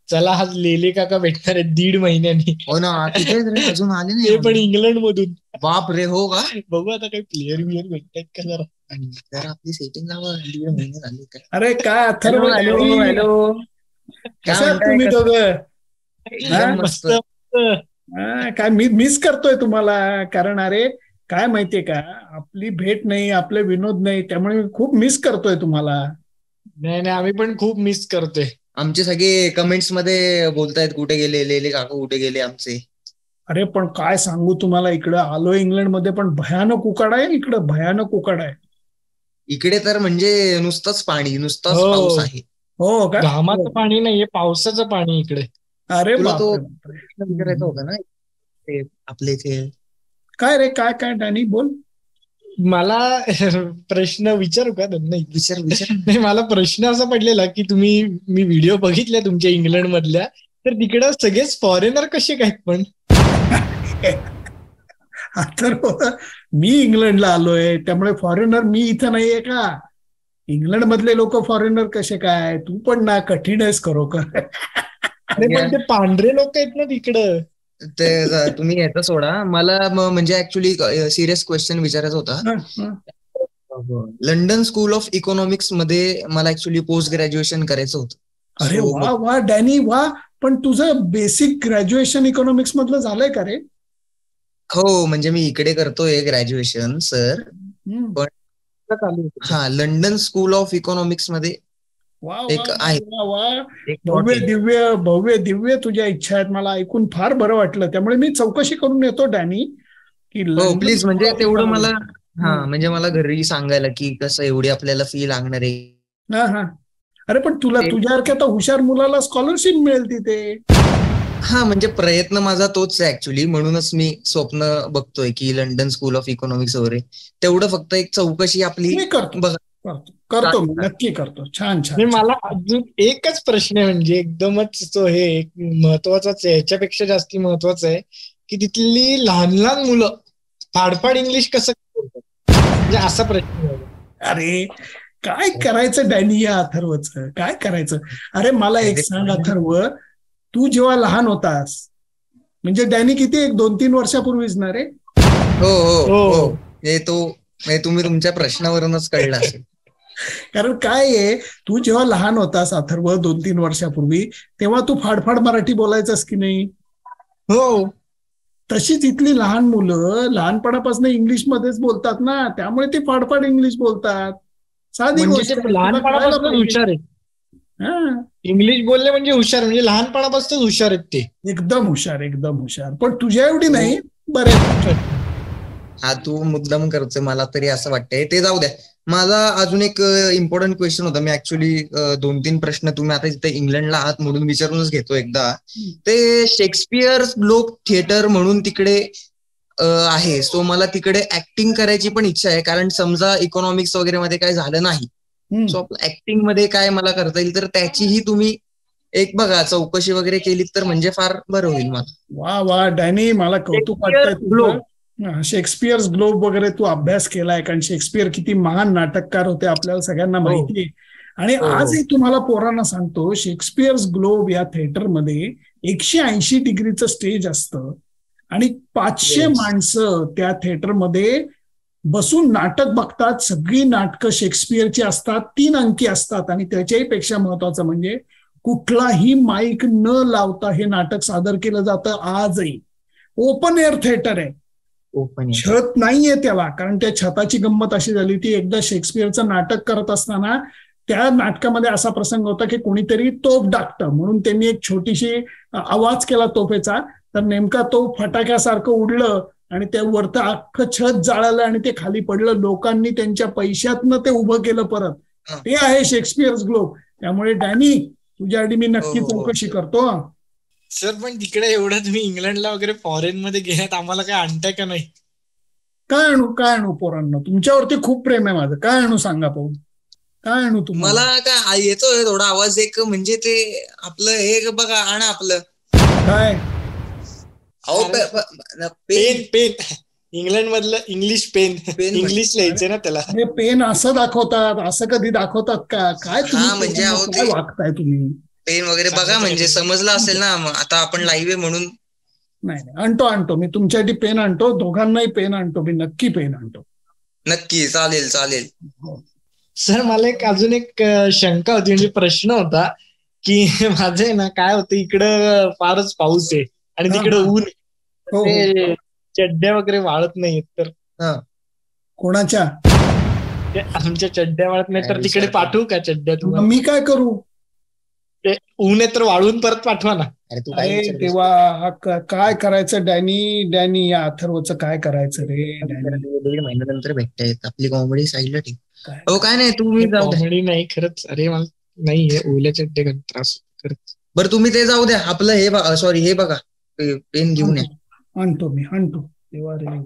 चला आज लेले काका भेटणार आहेत 1.5 महिन्यांनी. हो ना, कुठेच रे अजून आले ते नाही. पण इंग्लंड मधून. बाप रे, हो का? बघू आता काही प्लेअर बिअर भेटतात का जरा. जरा आपली सेटिंग लावा, 1.5 महिने झाले काय. अरे काय अथर्व, हॅलो हॅलो हॅलो, काय कशा आहात म्हणताय? तुम्ही दोघं? एकदम मस्त मस्त. काय मी मिस करतोय तुम्हाला, कारण अरे काय माहितीये का, आपली भेट नाही, आपले विनोद नाही, त्यामुळे मी खूप मिस करतोय तुम्हाला. नाही नाही, आम्ही पण खूप मिस करतोय. आमचे सगळे कमेंट्स मध्ये बोलतायत कुठे गेले लेले काका, कुठे गेले आमचे. अरे पण काय सांगू तुम्हाला, इकडं आलोय इंग्लंड मध्ये पण भयानक उकाडा आहे, इकडं भयानक उकाडा आहे. इकडे तर म्हणजे नुसतंच पाणी, नुसताच हो. पाऊस आहे. हो का? घामाचं पाणी नाहीये, पावसाचं पाणी इकडे. अरे तुला तो बापरे बापरे. प्रश्न विचारायचा होता ना, ते आपले इथे. काय रे, काय काय डॅनी बोल. मला प्रश्न विचारू का नाही? विचार विचार. नाही, मला प्रश्न असा पडलेला की मी व्हिडिओ बघितल्या तुमच्या इंग्लंड मधल्या, तर तिकडं सगळेच फॉरेनर कसे काय पण? तर मी इंग्लंडला आलोय, त्यामुळे फॉरेनर मी इथं नाहीये का? इंग्लंड मधले लोक फॉरेनर कसे काय? तू पण ना कठीण आहेस खरोखर. अरे पण ते पांढरे लोक आहेत ना तिकडं. ते तुम्ही याचा सोडा, मला म्हणजे ऍक्च्युली सिरियस क्वेश्चन विचारायचा होता. लंडन स्कूल ऑफ इकॉनॉमिक्स मध्ये मला ऍक्च्युली पोस्ट ग्रॅज्युएशन करायचं होतं. अरे वा वा डॅनी वा, पण तुझं बेसिक ग्रॅज्युएशन इकॉनॉमिक्स मधलं झालंय का रे? हो, म्हणजे मी इकडे करतोय ग्रॅज्युएशन सर, पण हा लंडन स्कूल ऑफ इकॉनॉमिक्स मध्ये वा एक आहे. भव्य दिव्य भव्य दिव्य तुझ्या इच्छा आहेत, मला ऐकून फार बरं वाटलं. त्यामुळे मी चौकशी करून येतो डॅनी की हो प्लीज, म्हणजे तेवढं मला म्हणजे मला हा घरी सांगायला की कसं एवढी आपल्याला फी लागणार आहे. हा. अरे पण तुझ्यासारख्या तर हुशार मुलाला स्कॉलरशिप मिळेल तिथे. हा, म्हणजे प्रयत्न माझा तोच आहे ऍक्च्युली, म्हणूनच मी स्वप्न बघतोय की लंडन स्कूल ऑफ इकॉनॉमिक्स वगैरे. तेवढं फक्त एक चौकशी आपली मी करतो मी नक्की करतो. छान छान. मला अजून एकच प्रश्न आहे, म्हणजे एकदमच तो हे महत्वाचाच आहे, याच्यापेक्षा जास्ती महत्वाचं आहे की तिथली लहान लहान मुलं फाडफाड इंग्लिश कसं बोलतात, म्हणजे असा प्रश्न आहे. अरे काय करायचं डॅनी या अथर्वचं, काय करायचं? अरे मला एक सांग अथर्व, तू जेव्हा लहान होतास, म्हणजे डॅनी किती, 1-2-3 वर्षापूर्वीच ना रे? हो हो हो, हे तुम्ही तुमच्या प्रश्नावरूनच कळलं असेल. कारण काय आहे, तू जेव्हा लहान होतास अथर्व 2-3 वर्षापूर्वी, तेव्हा तू फाडफाड मराठी बोलायचास की नाही? हो. तशीच इथली लहान मुलं लहानपणापासून इंग्लिश मध्येच बोलतात ना, त्यामुळे ते फाडफाड इंग्लिश बोलतात. साधी म्हणजे गोष्ट, ते लहानपणापासून हुशार आहेत. इंग्लिश बोलले म्हणजे हुशार, म्हणजे लहानपणापासून हुशार आहेत ते. एकदम हुशार, एकदम हुशार. पण तुझ्या एवढी नाही, बरेच. हा, तू मुद्दाम करतोय मला तरी असं वाटतंय. ते जाऊ द्या. माझा अजून एक इम्पॉर्टंट क्वेश्चन होता. मी ऍक्च्युली 2-3 प्रश्न तुम्ही आता तिथे इंग्लंडला आहात म्हणून विचारूनच घेतो एकदा. ते शेक्सपियर ग्लोब थिएटर म्हणून तिकडे आहे, सो मला तिकडे ऍक्टिंग करायची पण इच्छा आहे, कारण समजा इकॉनॉमिक्स वगैरे मध्ये काय झालं नाही, सो आपलं ऍक्टिंग मध्ये काय मला करता येईल, तर त्याचीही तुम्ही एक बघा चौकशी वगैरे केली तर म्हणजे फार बरं होईल मला. वा वा डॅनी, मला कौतुक वाटतंय तुझं. शेक्सपियर्स ग्लोब वगैरे तू अभ्यास केलाय, कारण शेक्सपियर किती महान नाटककार होते आपल्याला सगळ्यांना माहिती आहे. आणि आजही तुम्हाला पोरांना सांगतो, शेक्सपियर्स ग्लोब या थिएटरमध्ये 180 डिग्रीचं स्टेज असतं आणि 500 माणसं त्या थिएटरमध्ये बसून नाटक बघतात. सगळी नाटकं शेक्सपियरची असतात, 3 अंकी असतात, आणि त्याच्याही पेक्षा महत्वाचं म्हणजे कुठलाही माईक न लावता हे नाटक सादर केलं जातं. आजही ओपन एअर थिएटर आहे, छत नाहीये त्याला, कारण त्या छताची गंमत अशी झाली, ती एकदा शेक्सपियरचं नाटक करत असताना त्या नाटकामध्ये असा प्रसंग होता की कोणीतरी तोफ डाकतं, म्हणून त्यांनी एक छोटीशी आवाज केला तोफेचा, तर नेमका तो फटाक्यासारखं उडलं आणि त्या वरतं अख्खं छत जाळलं आणि ते खाली पडलं. लोकांनी त्यांच्या पैशातनं ते उभं केलं परत. ते आहे शेक्सपियर्स ग्लोब. त्यामुळे डॅनी, तुझ्यासाठी मी नक्की चौकशी करतो. सर पण तिकडे एवढं तुम्ही इंग्लंडला वगैरे फॉरेन मध्ये गेल्यात, आम्हाला काय आणताय का नाही? काय आणू पोरांना? तुमच्यावरती खूप प्रेम आहे माझं. काय आणू सांगा पाहू, काय आणू तुम्हाला? मला काय येतोय थोडा आवाज, एक म्हणजे ते आपलं हे बघा, आणा आपलं काय, पेन इंग्लंड मधलं इंग्लिश पेन इंग्लिश लिहायचे ना त्याला. पेन असं दाखवतात? असं कधी दाखवतात का? काय तुम्ही म्हणजे काय वागताय तुम्ही? पेन वगैरे बघा, म्हणजे समजलं असेल ना. मग आता आपण लाईव्ह आहे म्हणून. नाही आणतो मी तुमच्यासाठी पेन आणतो, दोघांनाही पेन आणतो, मी नक्की पेन आणतो. नक्की, चालेल चालेल. सर मला अजून एक शंका होती, म्हणजे प्रश्न होता की माझे ना काय होतं, इकडं फारच पाऊस आहे आणि तिकडं ऊन आहे, चड्ड्या वगैरे वाळत नाहीत, तर कोणाच्या आमच्या चड्ड्या वाळत नाही, तर तिकडे पाठवू का चड्ड्या तुम्हाला? मी काय करू? ऊन आहे तर वाळवून परत पाठवा ना. तेव्हा काय करायचं डॅनी या अथर्वचं काय करायचं रे? 1.5 महिन्यानंतर भेटतायत, आपली कॉमेडी साईडला ठीक. हो काय नाही, तुम्ही कॉमेडी नाही खरंच. अरे मला नाही ओल्या चड्ड्या त्रास खरंच. बरं तुम्ही ते जाऊ द्या, आपलं हे बघा, सॉरी हे बघा, पेन घेऊन या. आणतो तेव्हा रे.